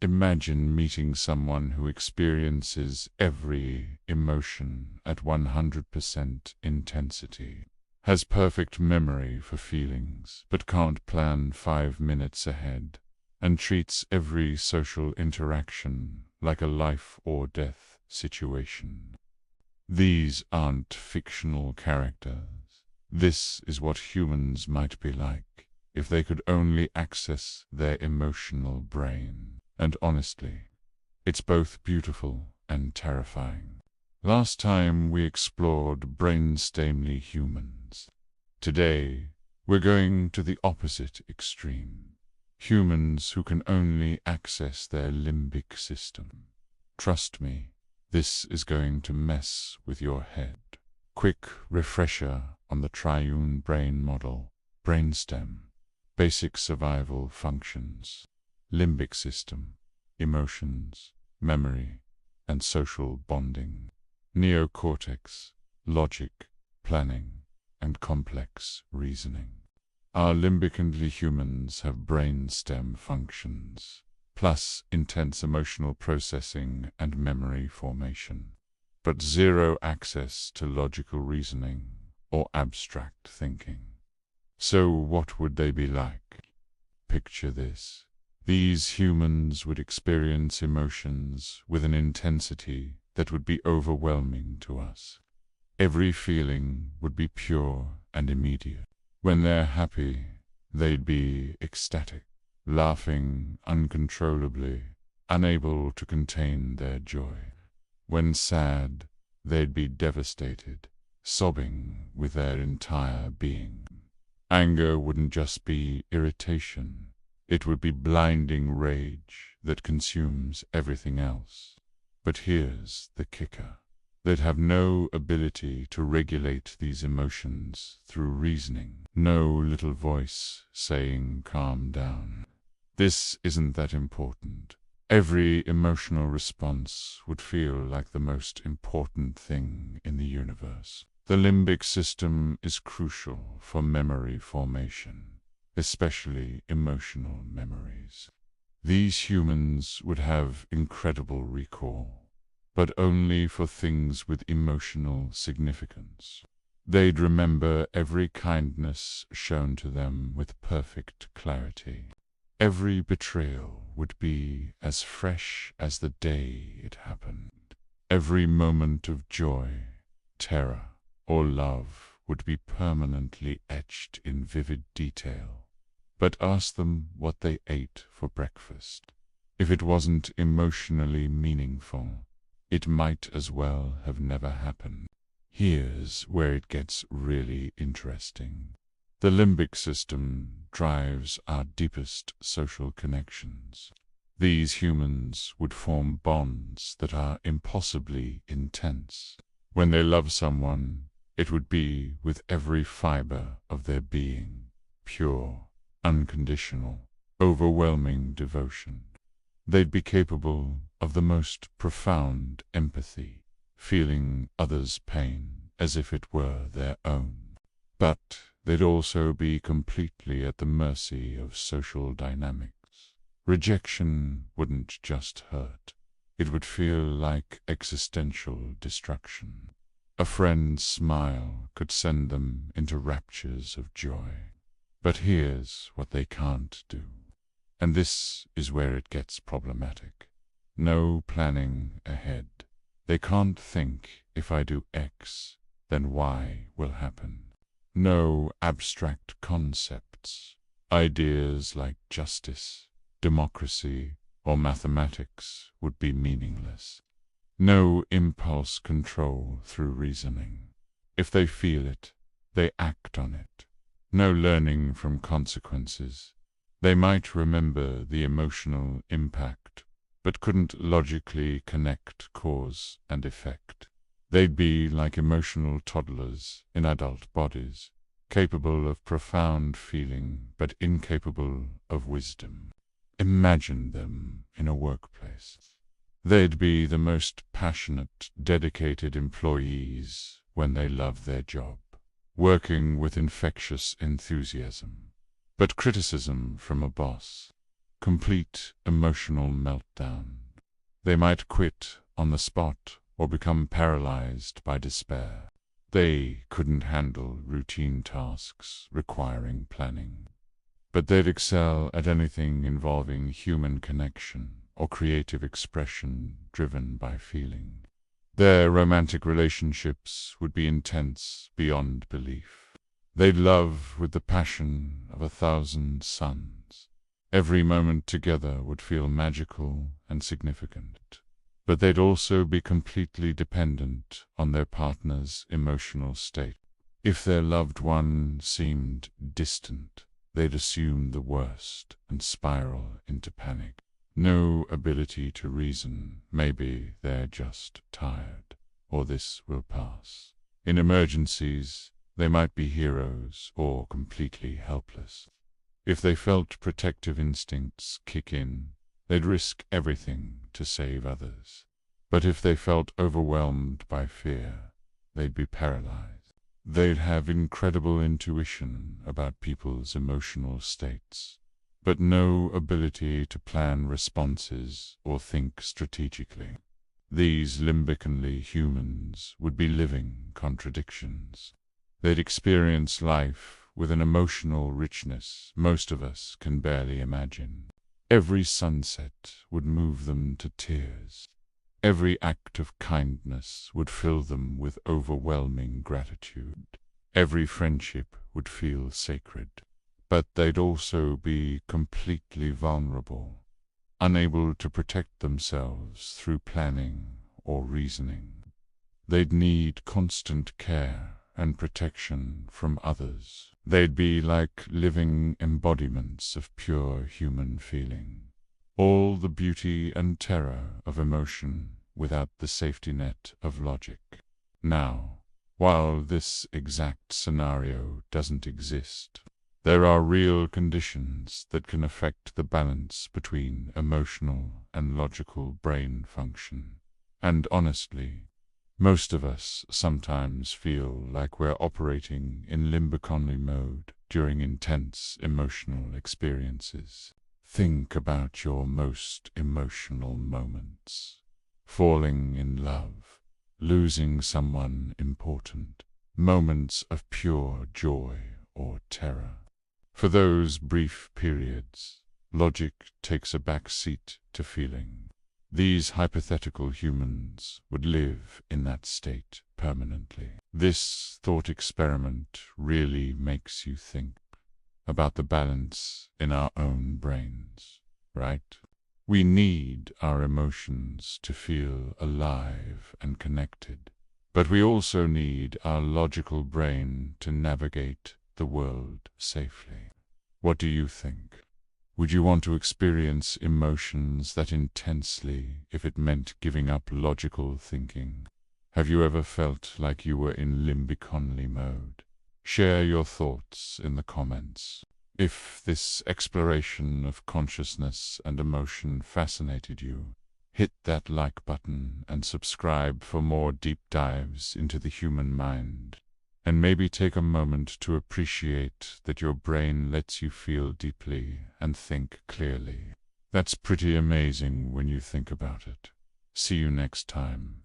Imagine meeting someone who experiences every emotion at 100% intensity, has perfect memory for feelings, but can't plan 5 minutes ahead, and treats every social interaction like a life or death situation. These aren't fictional characters. This is what humans might be like if they could only access their emotional brain. And honestly, it's both beautiful and terrifying. Last time we explored brainstemely humans. Today, we're going to the opposite extreme. Humans who can only access their limbic system. Trust me, this is going to mess with your head. Quick refresher on the triune brain model. Brainstem. Basic survival functions. Limbic system, emotions, memory, and social bonding. Neocortex, logic, planning, and complex reasoning. Our limbically humans have brainstem functions, plus intense emotional processing and memory formation, but zero access to logical reasoning or abstract thinking. So what would they be like? Picture this. These humans would experience emotions with an intensity that would be overwhelming to us. Every feeling would be pure and immediate. When they're happy, they'd be ecstatic, laughing uncontrollably, unable to contain their joy. When sad, they'd be devastated, sobbing with their entire being. Anger wouldn't just be irritation. It would be blinding rage that consumes everything else. But here's the kicker. They'd have no ability to regulate these emotions through reasoning. No little voice saying, "Calm down." This isn't that important. Every emotional response would feel like the most important thing in the universe. The limbic system is crucial for memory formation, especially emotional memories. These humans would have incredible recall, but only for things with emotional significance. They'd remember every kindness shown to them with perfect clarity. Every betrayal would be as fresh as the day it happened. Every moment of joy, terror, or love would be permanently etched in vivid detail. But ask them what they ate for breakfast. If it wasn't emotionally meaningful, it might as well have never happened. Here's where it gets really interesting. The limbic system drives our deepest social connections. These humans would form bonds that are impossibly intense. When they love someone, it would be with every fiber of their being, pure, unconditional, overwhelming devotion. They'd be capable of the most profound empathy, feeling others' pain as if it were their own. But they'd also be completely at the mercy of social dynamics. Rejection wouldn't just hurt. It would feel like existential destruction. A friend's smile could send them into raptures of joy. But here's what they can't do. And this is where it gets problematic. No planning ahead. They can't think, if I do X, then Y will happen. No abstract concepts. Ideas like justice, democracy, or mathematics would be meaningless. No impulse control through reasoning. If they feel it, they act on it. No learning from consequences. They might remember the emotional impact, but couldn't logically connect cause and effect. They'd be like emotional toddlers in adult bodies, capable of profound feeling but incapable of wisdom. Imagine them in a workplace. They'd be the most passionate, dedicated employees when they love their job, working with infectious enthusiasm. But criticism from a boss, complete emotional meltdown. They might quit on the spot or become paralyzed by despair. They couldn't handle routine tasks requiring planning. But they'd excel at anything involving human connection or creative expression driven by feeling. Their romantic relationships would be intense beyond belief. They'd love with the passion of 1,000 suns. Every moment together would feel magical and significant. But they'd also be completely dependent on their partner's emotional state. If their loved one seemed distant, they'd assume the worst and spiral into panic. No ability to reason. Maybe they're just tired, or this will pass. In emergencies, they might be heroes or completely helpless. If they felt protective instincts kick in, they'd risk everything to save others. But if they felt overwhelmed by fear, they'd be paralyzed. They'd have incredible intuition about people's emotional states, but no ability to plan responses or think strategically. These limbically humans would be living contradictions. They'd experience life with an emotional richness most of us can barely imagine. Every sunset would move them to tears. Every act of kindness would fill them with overwhelming gratitude. Every friendship would feel sacred. But they'd also be completely vulnerable, unable to protect themselves through planning or reasoning. They'd need constant care and protection from others. They'd be like living embodiments of pure human feeling. All the beauty and terror of emotion without the safety net of logic. Now, while this exact scenario doesn't exist, there are real conditions that can affect the balance between emotional and logical brain function. And honestly, most of us sometimes feel like we're operating in limbic-only mode during intense emotional experiences. Think about your most emotional moments. Falling in love, losing someone important, moments of pure joy or terror. For those brief periods, logic takes a back seat to feeling. These hypothetical humans would live in that state permanently. This thought experiment really makes you think about the balance in our own brains, right? We need our emotions to feel alive and connected, but we also need our logical brain to navigate the world safely. What do you think? Would you want to experience emotions that intensely if it meant giving up logical thinking? Have you ever felt like you were in limbic-only mode? Share your thoughts in the comments. If this exploration of consciousness and emotion fascinated you, hit that like button and subscribe for more deep dives into the human mind. And maybe take a moment to appreciate that your brain lets you feel deeply and think clearly. That's pretty amazing when you think about it. See you next time.